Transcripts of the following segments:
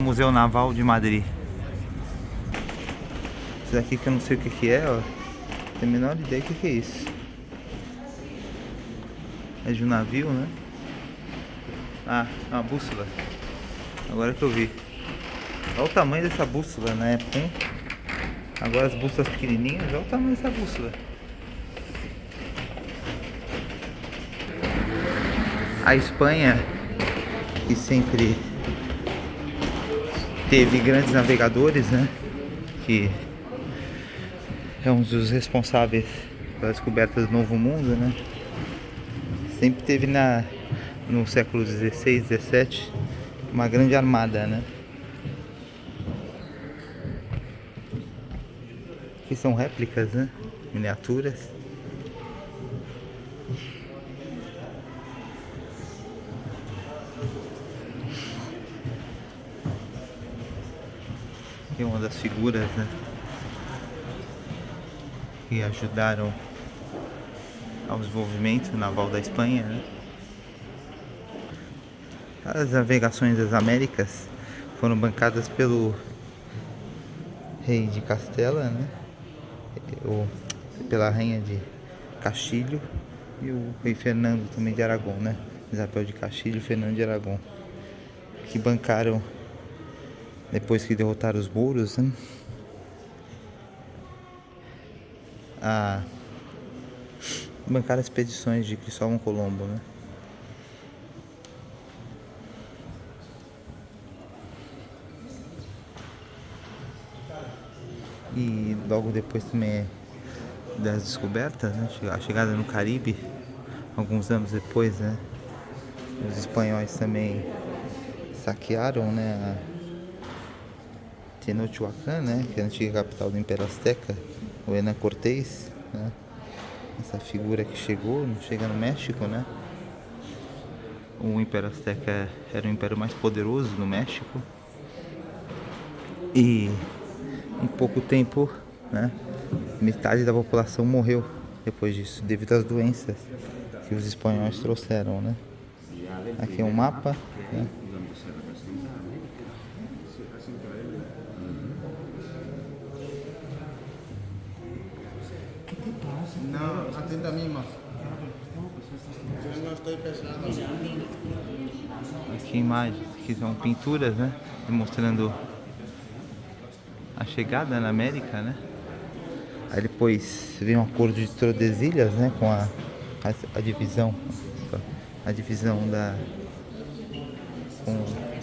Museu Naval de Madrid. Isso daqui que eu não sei o que que é, ó. Tenho a menor ideia do que é isso. É de um navio, né? Ah, uma bússola. Agora que eu vi. Olha o tamanho dessa bússola na época, hein? Agora as bússolas pequenininhas, olha o tamanho dessa bússola. A Espanha, que sempre teve grandes navegadores, né? Que é um dos responsáveis pela descoberta do Novo Mundo, né? Sempre teve no século XVI, XVII, uma grande armada, né? Que são réplicas, né? Miniaturas. Que é uma das figuras, né? Que ajudaram ao desenvolvimento naval da Espanha, né? As navegações das Américas foram bancadas pelo rei de Castela, né? Ou pela rainha de Castilho e o rei Fernando também de Aragão, né? Isabel de Castilho e Fernando de Aragão, que bancaram, depois que derrotaram os mouros, né? Bancaram expedições de Cristóvão Colombo, né? E logo depois também das descobertas, né? A chegada no Caribe, alguns anos depois, né? Os espanhóis também saquearam, né? A Tenochtitlan, né? Que é a antiga capital do Império Azteca, o Hernán Cortés, né? Essa figura que chega no México, né? O Império Azteca era o império mais poderoso no México. E em pouco tempo, né? Metade da população morreu depois disso, devido às doenças que os espanhóis trouxeram, né? Aqui é um mapa, né? No, atenta a mí más. Yo no estoy pesado. Aqui imagens que são pinturas, né? Demonstrando a chegada na América, né? Aí depois vem um acordo de Tordesilhas, né? Com a divisão,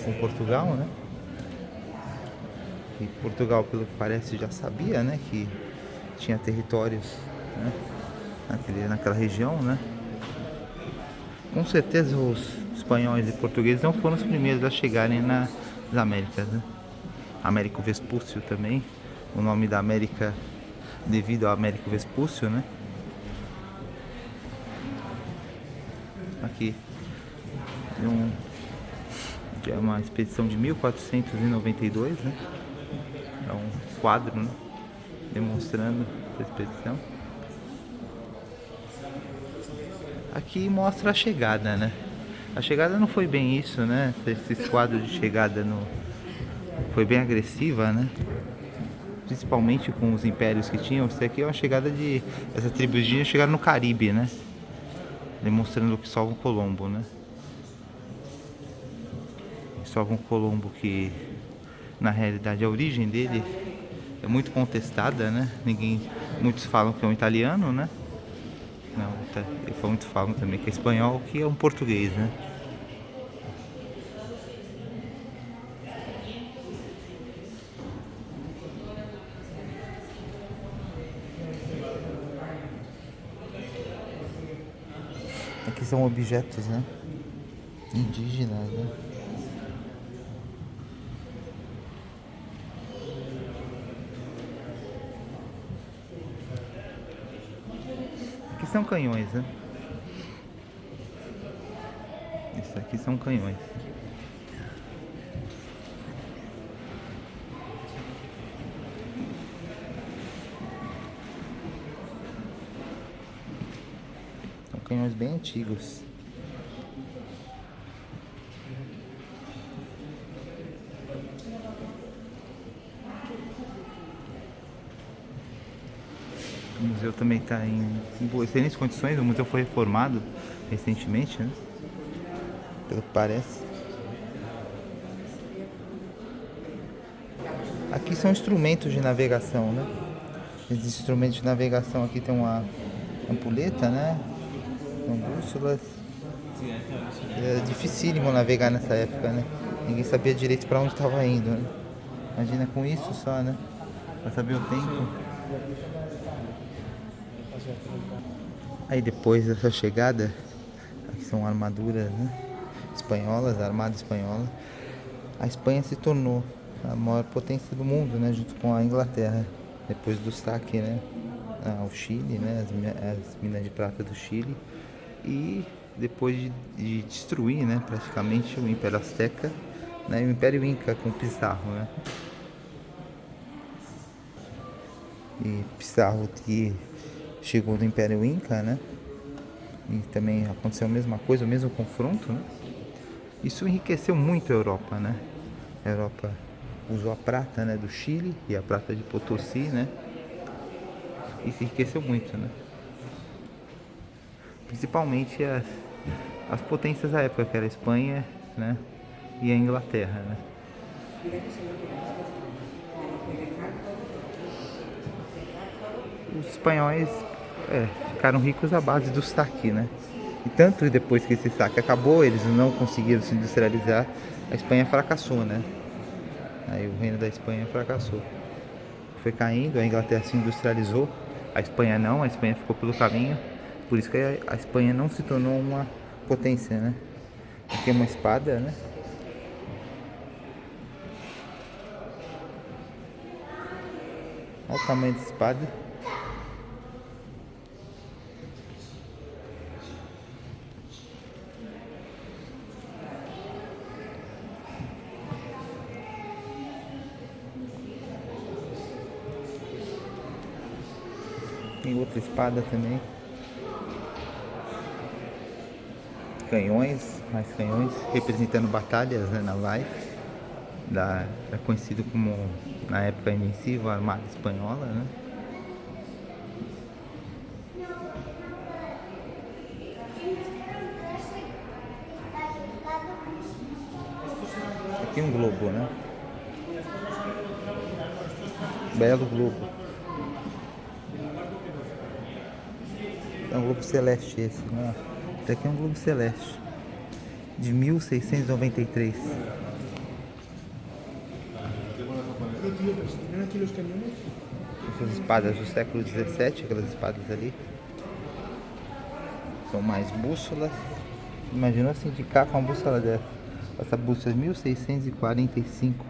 com Portugal, né? E Portugal, pelo que parece, já sabia, né? Que tinha territórios, né? Naquela região, né? Com certeza os espanhóis e portugueses não foram os primeiros a chegarem nas Américas, né? Américo Vespúcio também, o nome da América devido ao Américo Vespúcio, né? Aqui é uma expedição de 1492, né? É um quadro, né? Demonstrando essa expedição. Aqui mostra a chegada, né? A chegada não foi bem isso, né? Esse quadro de chegada foi bem agressiva, né? Principalmente com os impérios que tinham. Isso aqui é uma chegada de... Essa tribo indígena chegaram no Caribe, né? Demonstrando Cristóvão Colombo, né? Cristóvão Colombo, que na realidade a origem dele é muito contestada, né? Muitos falam que é um italiano, né? Não, muitos falam também que é espanhol, que é um português, né? Aqui são objetos, né? Indígenas, né? Aqui são canhões, né? Isso aqui são canhões. São canhões bem antigos. O museu também está em excelentes condições. O museu foi reformado recentemente, né? Pelo que parece. Aqui são instrumentos de navegação, né? Esses instrumentos de navegação aqui tem uma ampulheta, né? Com bússolas. É dificílimo navegar nessa época, né? Ninguém sabia direito para onde estava indo, né? Imagina com isso só, né? Para saber o tempo. Aí depois dessa chegada, aqui são armaduras, né? Espanholas, armada espanhola. A Espanha se tornou a maior potência do mundo, né? Junto com a Inglaterra. Depois do saque, né? Ao Chile, né? As minas de prata do Chile. E depois de destruir, né? Praticamente o Império Azteca, né? E o Império Inca com Pizarro, né? E Pizarro que chegou no Império Inca, né? E também aconteceu a mesma coisa, o mesmo confronto, né? Isso enriqueceu muito a Europa, né? A Europa usou a prata, né, do Chile e a prata de Potosí, né? E se enriqueceu muito, né? Principalmente as potências da época, que era a Espanha, né? E a Inglaterra, né? Os espanhóis ficaram ricos à base do saque, né? E tanto depois que esse saque acabou, eles não conseguiram se industrializar, a Espanha fracassou, né? Aí o reino da Espanha fracassou. Foi caindo, a Inglaterra se industrializou, a Espanha não, a Espanha ficou pelo caminho. Por isso que a Espanha não se tornou uma potência, né? Aqui é uma espada, né? Olha o tamanho da espada. Tem outra espada também. Canhões, mais canhões, representando batalhas, né, navais. É conhecido como, na época, Invencível, a Armada Espanhola, né? Aqui um globo, né? Belo globo. É um globo celeste esse, né? Esse aqui é um globo celeste. De 1693. Essas espadas do século XVII, aquelas espadas ali. São mais bússolas. Imagina se indicar com uma bússola dessa. Essa bússola é 1645.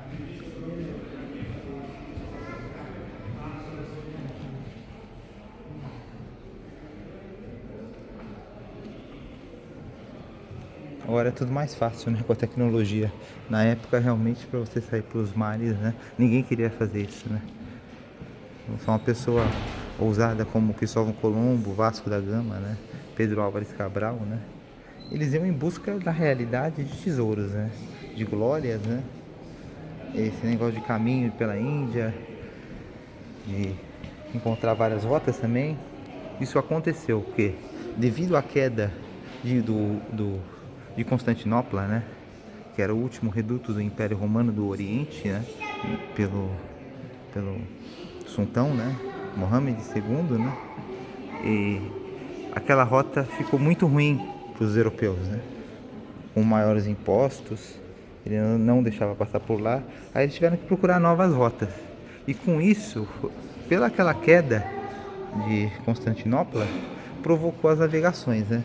Agora é tudo mais fácil, né, com a tecnologia. Na época, realmente, para você sair pelos mares, né, ninguém queria fazer isso, né. Só uma pessoa ousada como Cristóvão Colombo, Vasco da Gama, né, Pedro Álvares Cabral, né, eles iam em busca da realidade de tesouros, né, de glórias, né. Esse negócio de caminho pela Índia, de encontrar várias rotas também. Isso aconteceu porque, devido à queda de Constantinopla, né, que era o último reduto do Império Romano do Oriente, né, pelo sultão, né, Mohammed II, né, e aquela rota ficou muito ruim para os europeus, né, com maiores impostos, ele não deixava passar por lá, aí eles tiveram que procurar novas rotas. E com isso, pela aquela queda de Constantinopla, provocou as navegações, né?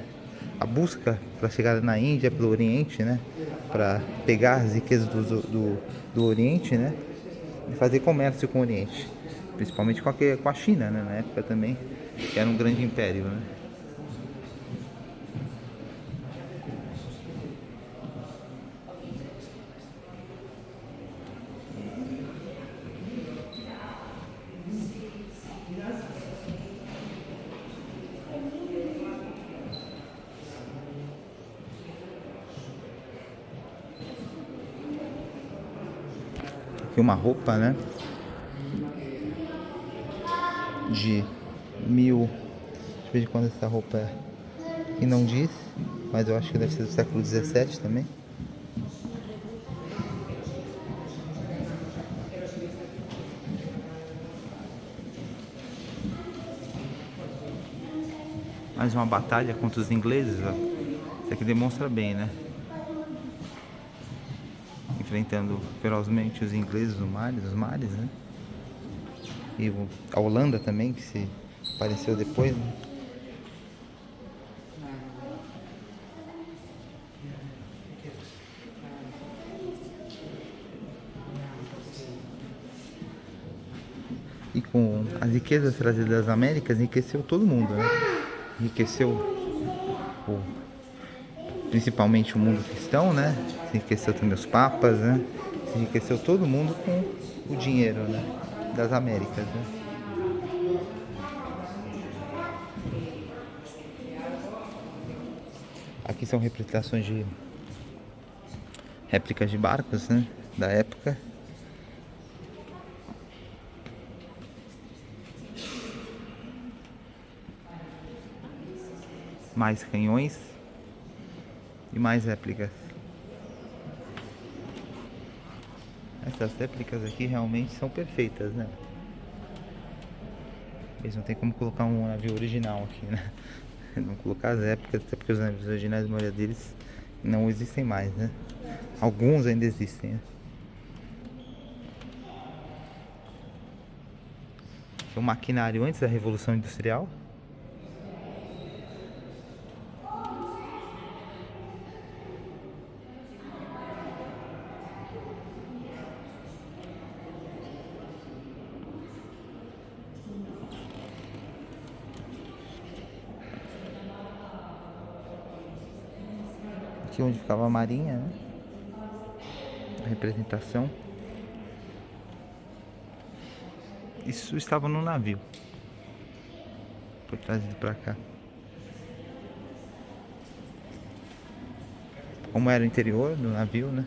A busca para a chegada na Índia, pelo Oriente, né? Para pegar as riquezas do Oriente, né? E fazer comércio com o Oriente, principalmente com a China, né? Na época também, que era um grande império, né? Aqui uma roupa, né? De Deixa eu ver de quando essa roupa é. E não diz, mas eu acho que deve ser do século XVII também. Mais uma batalha contra os ingleses, ó. Isso aqui demonstra bem, né? Enfrentando ferozmente os ingleses nos mares, né? E a Holanda também, que se apareceu depois, né? E com as riquezas trazidas das Américas, enriqueceu todo mundo, né? Enriqueceu principalmente o mundo cristão, né? Se enriqueceu também os papas, né? Se enriqueceu todo mundo com o dinheiro, né? Das Américas, né? Aqui são representações de réplicas de barcos, né? Da época. Mais canhões e mais réplicas. Essas réplicas aqui realmente são perfeitas, né? Eles não tem como colocar um navio original aqui, né? Não colocar as réplicas, até porque os navios originais, a maioria deles, não existem mais, né? Alguns ainda existem, né? Aqui é um maquinário antes da Revolução Industrial. Aqui onde ficava a marinha, né? A representação. Isso estava no navio. Foi trazido para cá. Como era o interior do navio, né?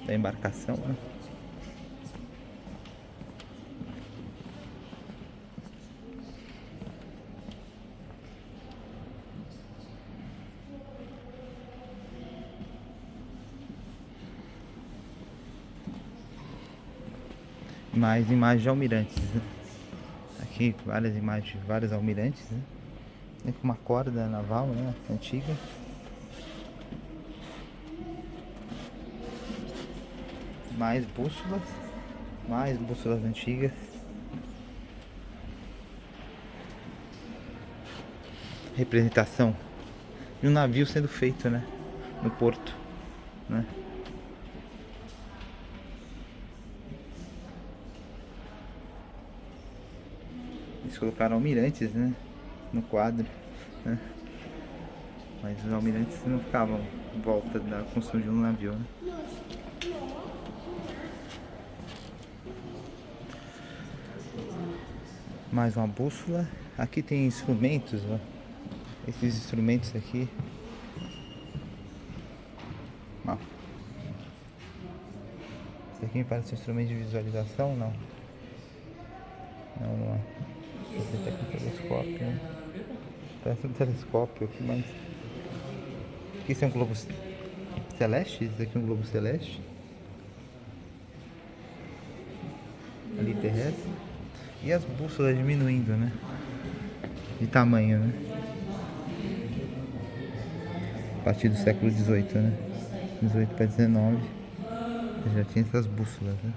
Da embarcação, né? Mais imagens de almirantes, né? Aqui várias imagens de vários almirantes, né? Tem uma corda naval, né? Antiga. Mais bússolas antigas. Representação de um navio sendo feito, né? No porto, né? Eles colocaram almirantes, né? No quadro, né? Mas os almirantes não ficavam em volta da construção de um navio, né? Mais uma bússola. Aqui tem instrumentos, ó. Esses instrumentos aqui. Ó. Esse aqui me parece um instrumento de visualização, não? Não é. Esse aqui é um telescópio, né? Parece um telescópio aqui, mas... Aqui são globos celestes. Esse aqui é um globo celeste. Ali terrestre. E as bússolas diminuindo, né? De tamanho, né? A partir do século XVIII, né? 18 para 19. Já tinha essas bússolas, né?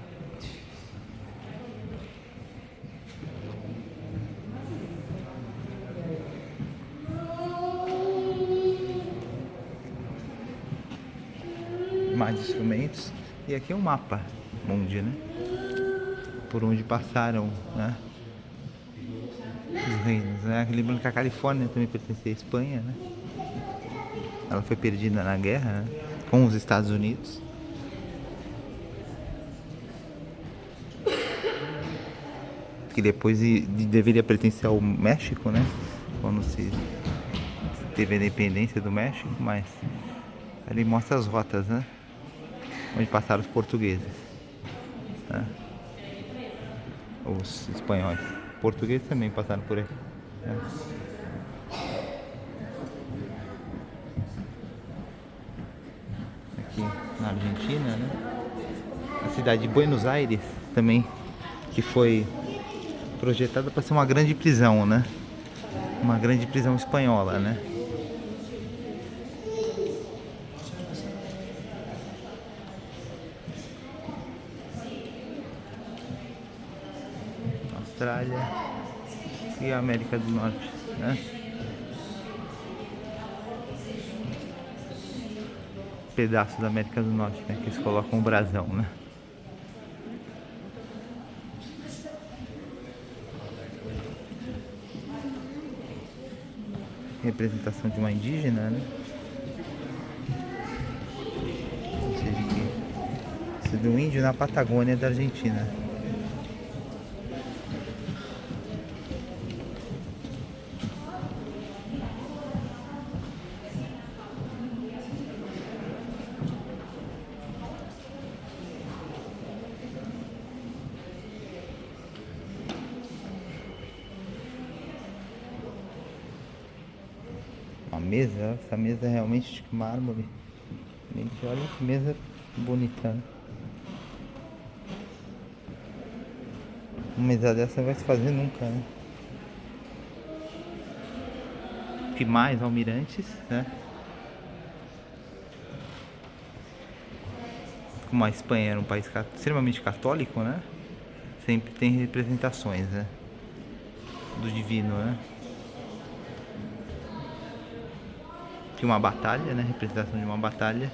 Mais instrumentos. E aqui é um mapa mundi, né? Por onde passaram, né? Os reinos, né? Lembrando que a Califórnia também pertencia à Espanha, né? Ela foi perdida na guerra, né? Com os Estados Unidos. Que depois deveria pertencer ao México, né? Quando se teve a independência do México, mas ali mostra as rotas, né? Onde passaram os portugueses, né? os espanhóis. Portugueses também passaram por aqui, né? Aqui na Argentina, né? A cidade de Buenos Aires também, que foi projetada para ser uma grande prisão, né? Uma grande prisão espanhola, né? Austrália e a América do Norte, né? Pedaço da América do Norte, né? Que eles colocam o brasão, né? Representação de uma indígena, né? Ou seja, que isso é de um índio na Patagônia da Argentina. Uma mesa, essa mesa é realmente de mármore. Gente, olha que mesa bonita, né? Uma mesa dessa não vai se fazer nunca, né? Que mais almirantes, né? Como a Espanha era um país extremamente católico, né? Sempre tem representações, né? Do divino, né? De uma batalha, né? Representação de uma batalha.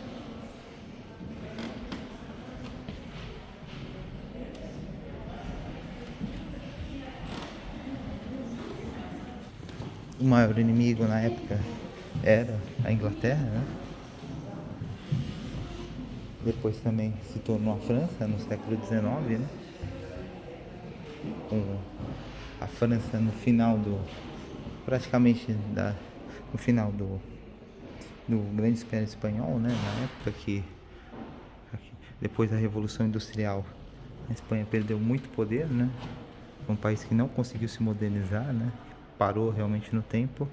O maior inimigo na época era a Inglaterra, né? Depois também se tornou a França no século XIX, né? Com a França no final do... praticamente no final do Grande Império Espanhol, né? Na época que depois da Revolução Industrial a Espanha perdeu muito poder, né? Um país que não conseguiu se modernizar, né? Parou realmente no tempo.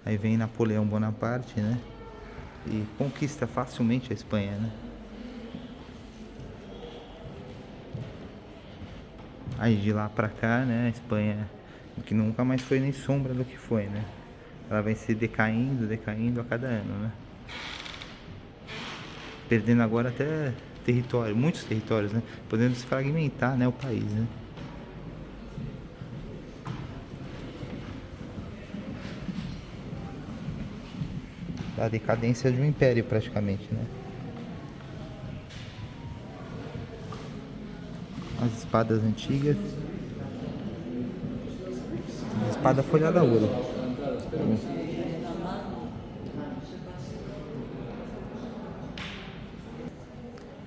Aí vem Napoleão Bonaparte, né? E conquista facilmente a Espanha, né? Aí de lá pra cá, né? A Espanha, que nunca mais foi nem sombra do que foi, né? Ela vai se decaindo a cada ano, né? Perdendo agora até território, muitos territórios, né? Podendo se fragmentar, né? O país, né? A decadência de um império praticamente, né? As espadas antigas. A espada folhada a ouro.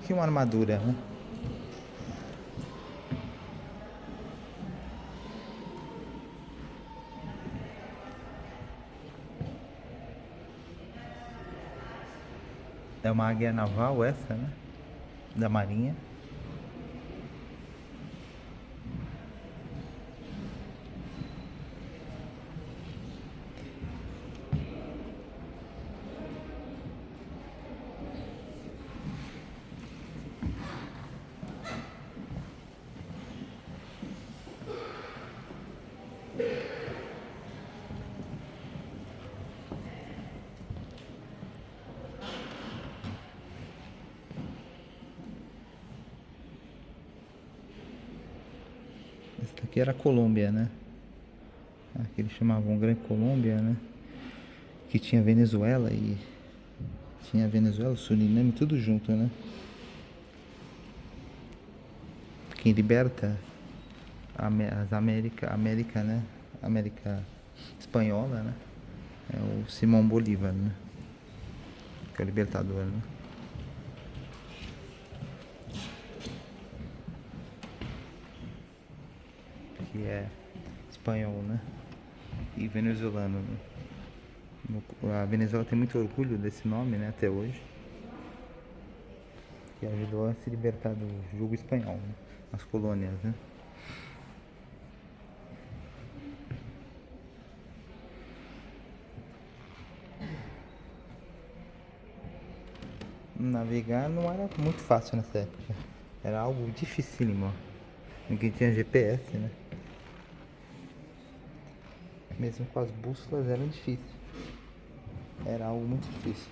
Que uma armadura, né? É uma águia naval essa, né? Da marinha. Essa daqui era a Colômbia, né? Que eles chamavam Grande Colômbia, né? Que tinha Venezuela e... tinha Venezuela, Suriname, tudo junto, né? Quem liberta as América, né? América Espanhola, né? É o Simão Bolívar, né? Que é o libertador, né? Que é espanhol, né? E venezuelano, né? A Venezuela tem muito orgulho desse nome, né? Até hoje. Que ajudou a se libertar do jugo espanhol, né? As colônias, né? navegar não era muito fácil nessa época. Era algo dificílimo. Ninguém tinha GPS, né? Mesmo com as bússolas era difícil. Era algo muito difícil.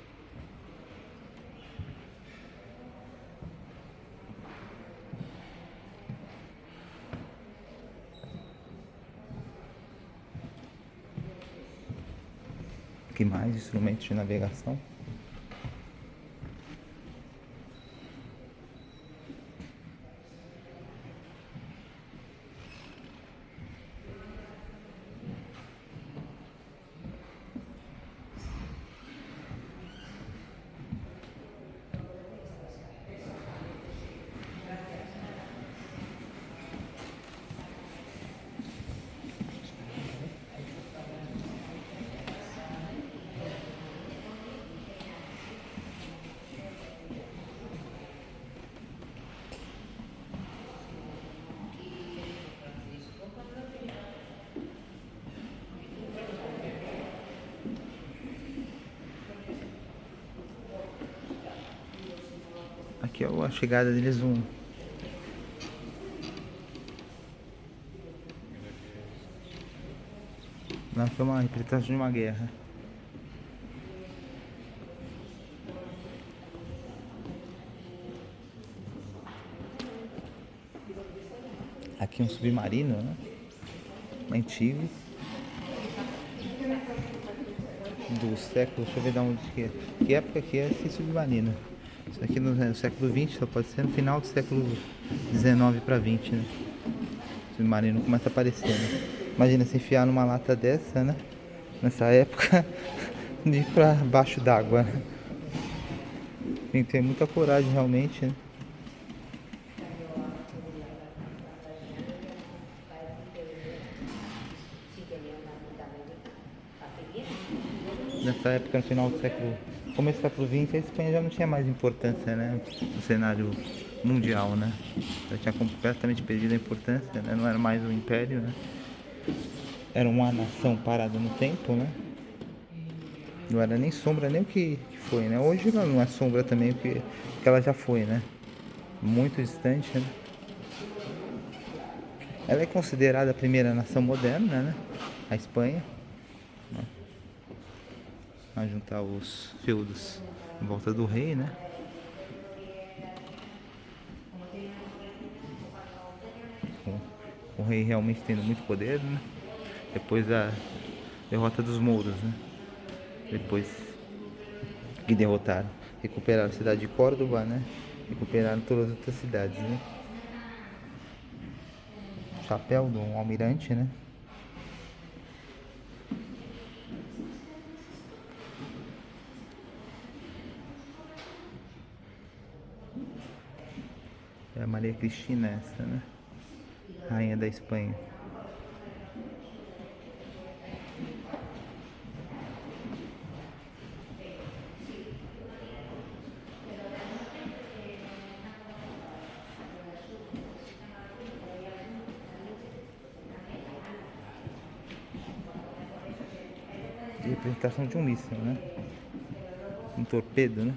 Que mais instrumentos de navegação? Aqui é a chegada deles Lá foi uma representação de uma guerra. Aqui um submarino, né? Antigo. Do século, deixa eu ver de onde que é. Que época que é esse submarino? Isso aqui no século XX, só pode ser no final do século XIX para XX, né? O submarino começa a aparecer, né? Imagina se enfiar numa lata dessa, né? Nessa época, de ir pra baixo d'água. Tem que ter muita coragem realmente, né? Nessa época, no final do século, começo do século XX, a Espanha já não tinha mais importância, né, no cenário mundial, né? Já tinha completamente perdido a importância, né? Não era mais um império, né? Era uma nação parada no tempo, né? Não era nem sombra, nem o que foi, né? Hoje ela não é sombra também, porque ela já foi, né? Muito distante, né? Ela é considerada a primeira nação moderna, né? A Espanha. A juntar os feudos em volta do rei, né? Com o rei realmente tendo muito poder, né? Depois da derrota dos mouros, né? Depois que derrotaram, recuperaram a cidade de Córdoba, né? Recuperaram todas as outras cidades, né? Chapéu de um almirante, né? É a Maria Cristina essa, né? Rainha da Espanha. Representação de um míssil, né? Um torpedo, né?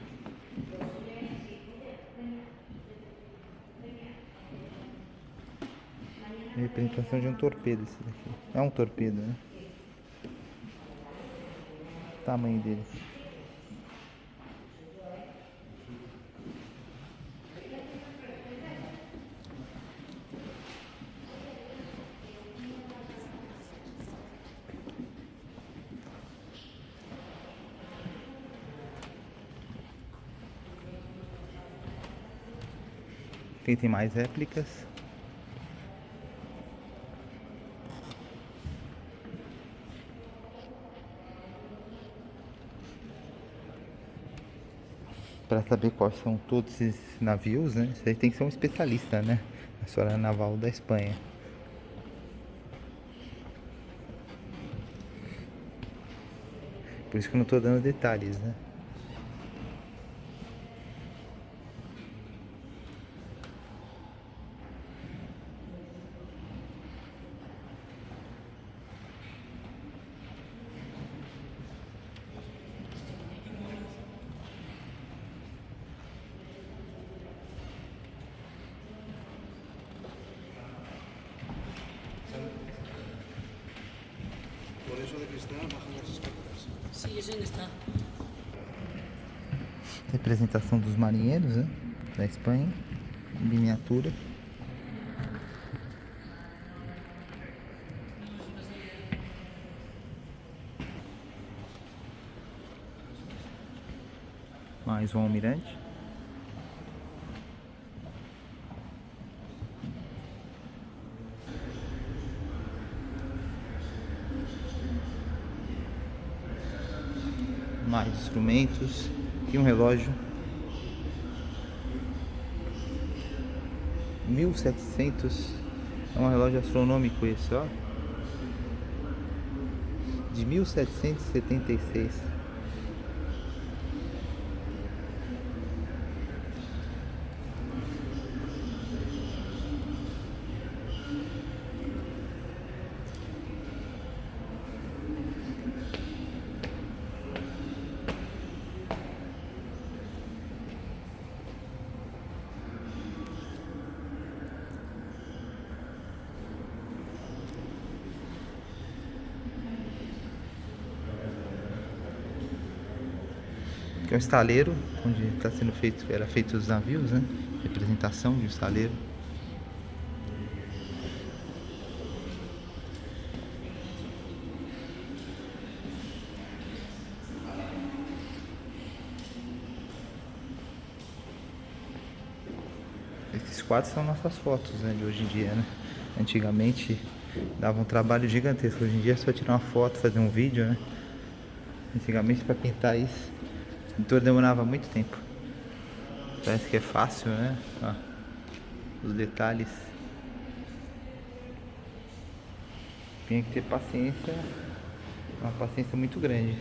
Representação de um torpedo esse daqui. É um torpedo, né? O tamanho dele. Quem tem mais réplicas? Para saber quais são todos esses navios, né? Isso aí tem que ser um especialista, né? Na história naval da Espanha. Por isso que eu não tô dando detalhes, né? Sí, eso ainda está. Representação dos marinheiros, né? Da Espanha, em miniatura. Mais um almirante. Mais instrumentos. E um relógio. 1700. É um relógio astronômico esse, ó. De 1776. Que é um estaleiro, onde era feito os navios, né? Representação de um estaleiro. Esses quadros são nossas fotos, né, de hoje em dia, né? Antigamente dava um trabalho gigantesco, hoje em dia é só tirar uma foto, fazer um vídeo, né? Antigamente para pintar isso, o pintor demorava muito tempo. Parece que é fácil, né? Ó, os detalhes. Tinha que ter paciência, uma paciência muito grande.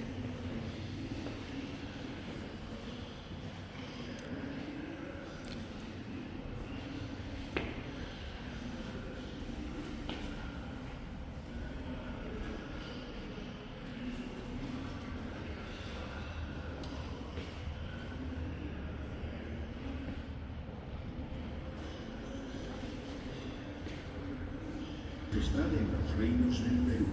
Está en los reinos del Perú.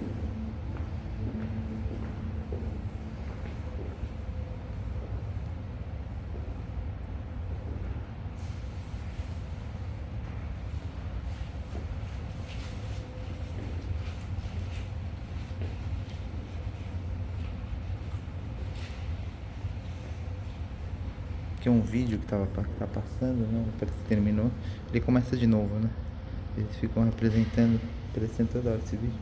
Aqui é um vídeo que tá passando, né? Parece que terminou. Ele começa de novo, né? Eles ficam apresentando toda hora esse vídeo.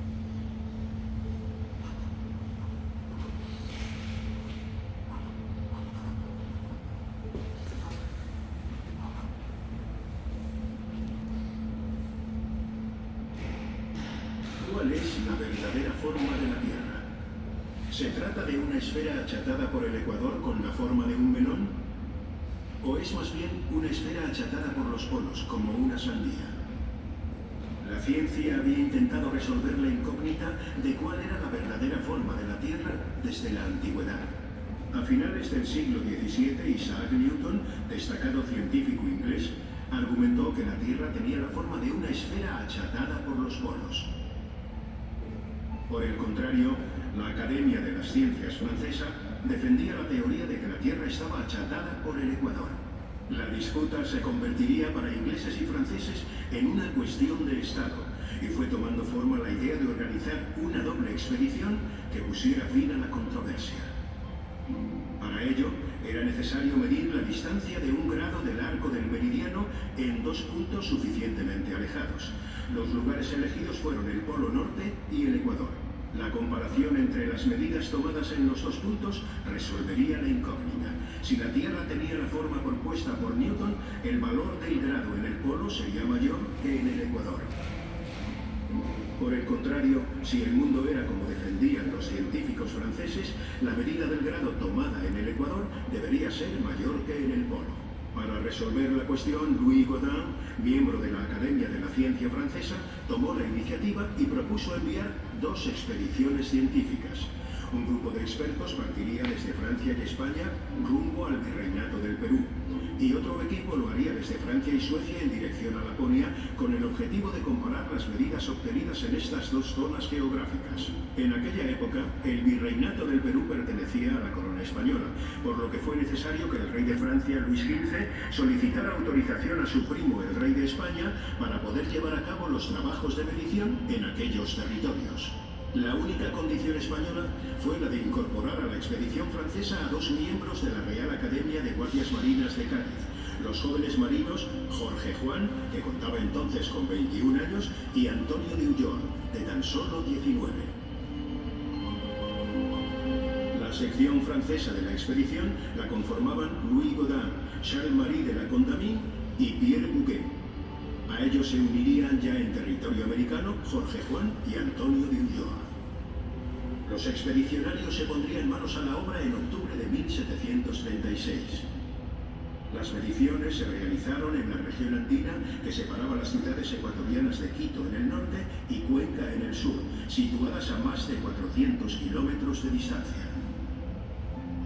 ¿Cuál es la verdadera forma de la Tierra? ¿Se trata de una esfera achatada por el ecuador con la forma de un melón? ¿O es más bien una esfera achatada por los polos, como una sandía? La ciencia había intentado resolver la incógnita de cuál era la verdadera forma de la Tierra desde la antigüedad. A finales del siglo XVII, Isaac Newton, destacado científico inglés, argumentó que la Tierra tenía la forma de una esfera achatada por los polos. Por el contrario, la Academia de las Ciencias francesa defendía la teoría de que la Tierra estaba achatada por el ecuador. La disputa se convertiría para ingleses y franceses en una cuestión de Estado, y fue tomando forma la idea de organizar una doble expedición que pusiera fin a la controversia. Para ello, era necesario medir la distancia de 1 grado del arco del meridiano en 2 puntos suficientemente alejados. Los lugares elegidos fueron el Polo Norte y el Ecuador. La comparación entre las medidas tomadas en los 2 puntos resolvería la incógnita. Si la Tierra tenía la forma propuesta por Newton, el valor del grado en el polo sería mayor que en el Ecuador. Por el contrario, si el mundo era como defendían los científicos franceses, la medida del grado tomada en el Ecuador debería ser mayor que en el polo. Para resolver la cuestión, Louis Gaudin, miembro de la Academia de la Ciencia Francesa, tomó la iniciativa y propuso enviar 2 expediciones científicas. Un grupo de expertos partiría desde Francia y España rumbo al Virreinato del Perú, y otro equipo luego lo haría desde Francia y Suecia en dirección a Laponia, con el objetivo de comparar las medidas obtenidas en estas dos zonas geográficas. En aquella época, el virreinato del Perú pertenecía a la corona española, por lo que fue necesario que el rey de Francia, Luis XV, solicitara autorización a su primo, el rey de España, para poder llevar a cabo los trabajos de medición en aquellos territorios. La única condición española fue la de incorporar a la expedición francesa a dos miembros de la Real Academia de Guardias Marinas de Cádiz, los jóvenes marinos Jorge Juan, que contaba entonces con 21 años, y Antonio de Ulloa, de tan solo 19. La sección francesa de la expedición la conformaban Louis Gaudin, Charles-Marie de la Condamine y Pierre Bouquet. A ellos se unirían ya en territorio americano Jorge Juan y Antonio de Ulloa. Los expedicionarios se pondrían manos a la obra en octubre de 1736. Las mediciones se realizaron en la región andina que separaba las ciudades ecuatorianas de Quito en el norte y Cuenca en el sur, situadas a más de 400 kilómetros de distancia.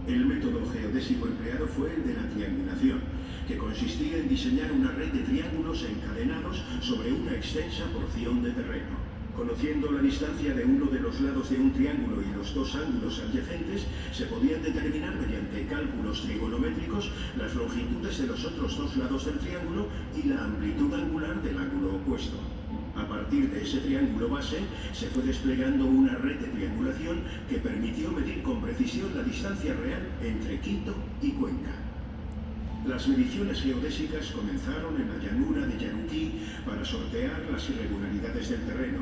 El método geodésico empleado fue el de la triangulación, que consistía en diseñar una red de triángulos encadenados sobre una extensa porción de terreno. Conociendo la distancia de uno de los lados de un triángulo y los dos ángulos adyacentes, se podían determinar mediante cálculos trigonométricos las longitudes de los otros dos lados del triángulo y la amplitud angular del ángulo opuesto. A partir de ese triángulo base, se fue desplegando una red de triangulación que permitió medir con precisión la distancia real entre Quito y Cuenca. Las mediciones geodésicas comenzaron en la llanura de Yaruquí para sortear las irregularidades del terreno,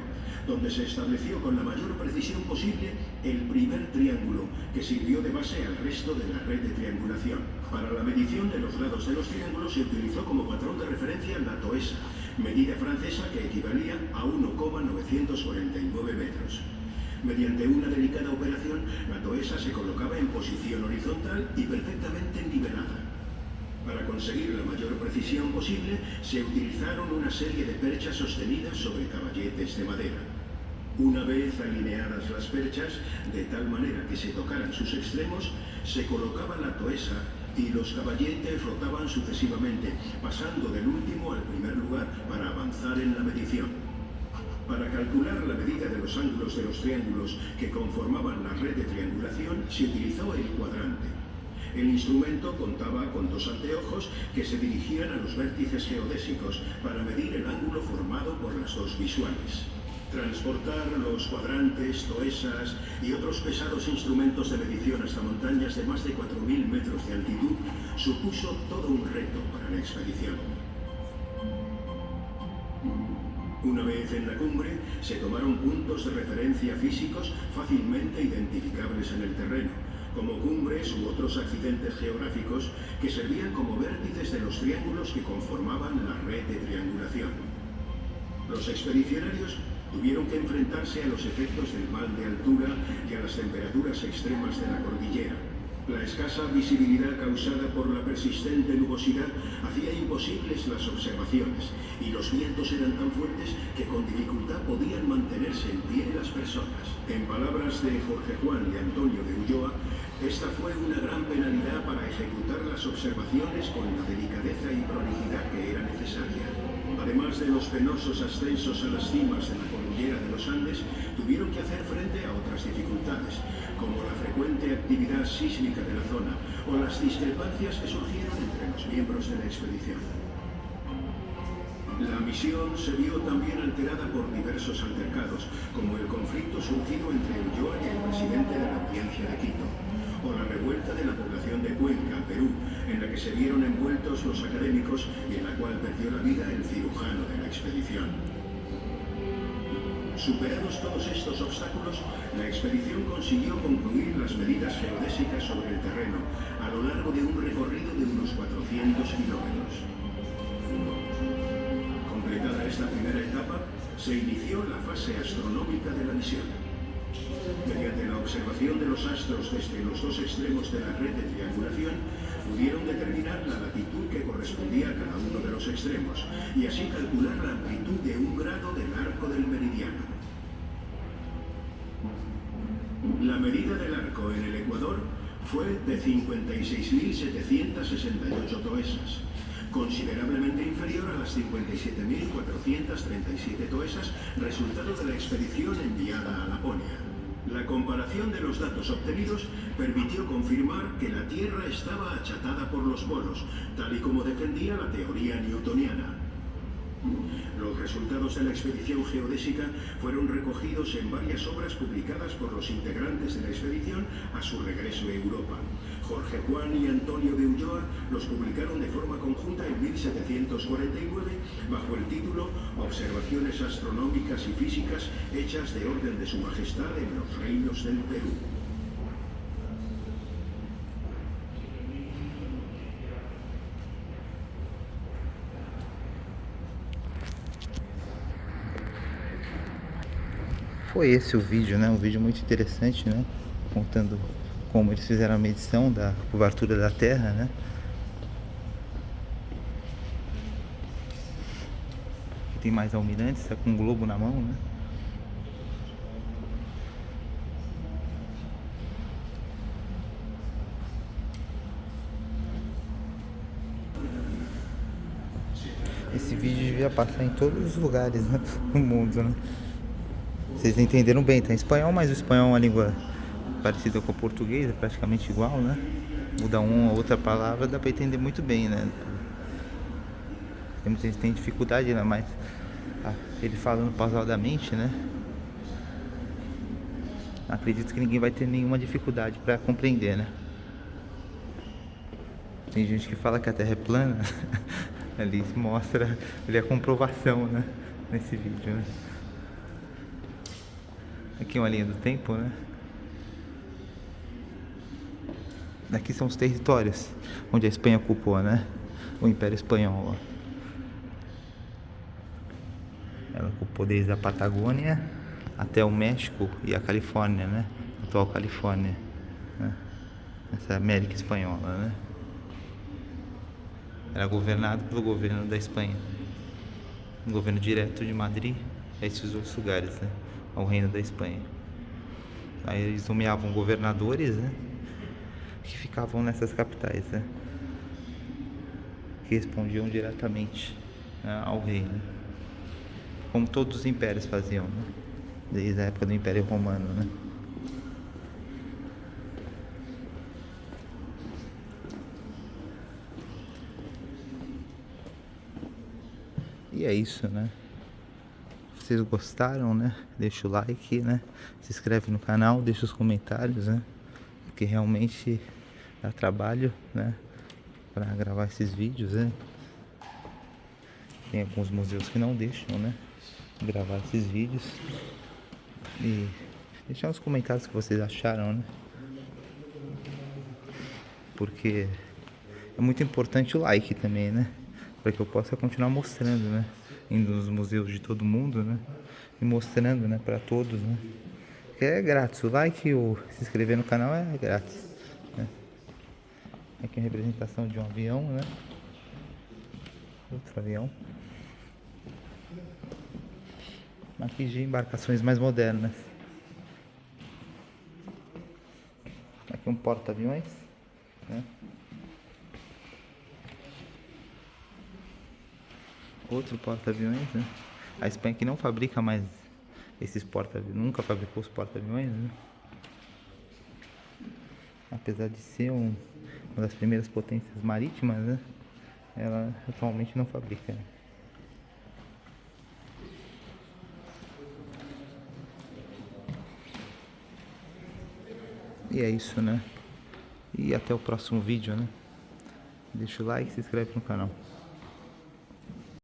donde se estableció con la mayor precisión posible el primer triángulo, que sirvió de base al resto de la red de triangulación. Para la medición de los lados de los triángulos se utilizó como patrón de referencia la toesa, medida francesa que equivalía a 1,949 metros. Mediante una delicada operación, la toesa se colocaba en posición horizontal y perfectamente nivelada. Para conseguir la mayor precisión posible, se utilizaron una serie de perchas sostenidas sobre caballetes de madera. Una vez alineadas las perchas, de tal manera que se tocaran sus extremos, se colocaba la toesa y los caballetes rotaban sucesivamente, pasando del último al primer lugar para avanzar en la medición. Para calcular la medida de los ángulos de los triángulos que conformaban la red de triangulación, se utilizó el cuadrante. El instrumento contaba con dos anteojos que se dirigían a los vértices geodésicos para medir el ángulo formado por las dos visuales. Transportar los cuadrantes, toesas y otros pesados instrumentos de medición hasta montañas de más de 4.000 metros de altitud supuso todo un reto para la expedición. Una vez en la cumbre, se tomaron puntos de referencia físicos fácilmente identificables en el terreno, como cumbres u otros accidentes geográficos que servían como vértices de los triángulos que conformaban la red de triangulación. Los expedicionarios tuvieron que enfrentarse a los efectos del mal de altura y a las temperaturas extremas de la cordillera. La escasa visibilidad causada por la persistente nubosidad hacía imposibles las observaciones y los vientos eran tan fuertes que con dificultad podían mantenerse en pie las personas. En palabras de Jorge Juan y Antonio de Ulloa, esta fue una gran penalidad para ejecutar las observaciones con la delicadeza y prolijidad que era necesaria. Además de los penosos ascensos a las cimas de la cordillera de los Andes, tuvieron que hacer frente a otras dificultades, como la frecuente actividad sísmica de la zona o las discrepancias que surgieron entre los miembros de la expedición. La misión se vio también alterada por diversos altercados, como el conflicto surgido entre Ulloa y el presidente de la Audiencia de Quito, o la revuelta de la población de Cuenca, Perú, en la que se vieron envueltos los académicos y en la cual perdió la vida el cirujano de la expedición. Superados todos estos obstáculos, la expedición consiguió concluir las medidas geodésicas sobre el terreno a lo largo de un recorrido de unos 400 kilómetros. Completada esta primera etapa, se inició la fase astronómica de la misión. Mediante la observación de los astros desde los dos extremos de la red de triangulación, pudieron determinar la latitud que correspondía a cada uno de los extremos y así calcular la amplitud de un grado del arco del meridiano. La medida del arco en el Ecuador fue de 56.768 toesas, considerablemente inferior a las 57.437 toesas, resultado de la expedición enviada a Laponia. La comparación de los datos obtenidos permitió confirmar que la Tierra estaba achatada por los polos, tal y como defendía la teoría newtoniana. Los resultados de la expedición geodésica fueron recogidos en varias obras publicadas por los integrantes de la expedición a su regreso a Europa. Jorge Juan y Antonio de Ulloa los publicaron de forma conjunta en 1749 bajo el título Observaciones astronómicas y físicas hechas de orden de su majestad en los reinos del Perú. Foi esse o vídeo, né? Um vídeo muito interessante, né? Contando como eles fizeram a medição da curvatura da Terra, né? Aqui tem mais almirantes, tá com um globo na mão, né? Esse vídeo devia passar em todos os lugares, né? Do mundo, né? Vocês entenderam bem, tá em espanhol, mas o espanhol é uma língua parecida com o português, é praticamente igual, né? Muda uma ou outra palavra, dá pra entender muito bem, né? Tem muita gente que tem dificuldade, né? Mas ele falando pausadamente, né? Acredito que ninguém vai ter nenhuma dificuldade pra compreender, né? Tem gente que fala que a Terra é plana, ali mostra a comprovação, né? Nesse vídeo, né? Aqui uma linha do tempo, né? Aqui são os territórios onde a Espanha ocupou, né? O Império Espanhol, ó. Ela ocupou desde a Patagônia até o México e a Califórnia, né? A atual Califórnia, né? Essa é a América Espanhola, né? Era governado pelo governo da Espanha. O governo direto de Madrid a esses outros lugares, né? Ao reino da Espanha. Aí eles nomeavam governadores, né? Que ficavam nessas capitais, né? Que respondiam diretamente, né, ao reino. Como todos os impérios faziam, né? Desde a época do Império Romano, né? E é isso, né? Se vocês gostaram, né? Deixa o like, né? Se inscreve no canal, deixa os comentários, né? Porque realmente dá trabalho, né? Pra gravar esses vídeos, né? Tem alguns museus que não deixam, né? Gravar esses vídeos. E deixar nos comentários o que vocês acharam, né? Porque é muito importante o like também, né? Para que eu possa continuar mostrando, né? Indo nos museus de todo mundo, né? E mostrando, né? Para todos, né? Porque é grátis. O like e o se inscrever no canal é grátis, né? Aqui a representação de um avião, né? Outro avião. Aqui de embarcações mais modernas. Aqui um porta-aviões, né? Outro porta-aviões, né? A Espanha que não fabrica mais esses porta-aviões, nunca fabricou os porta-aviões, né? Apesar de ser uma das primeiras potências marítimas, né? Ela atualmente não fabrica, né? E é isso, né? E até o próximo vídeo, né? Deixa o like e se inscreve no canal.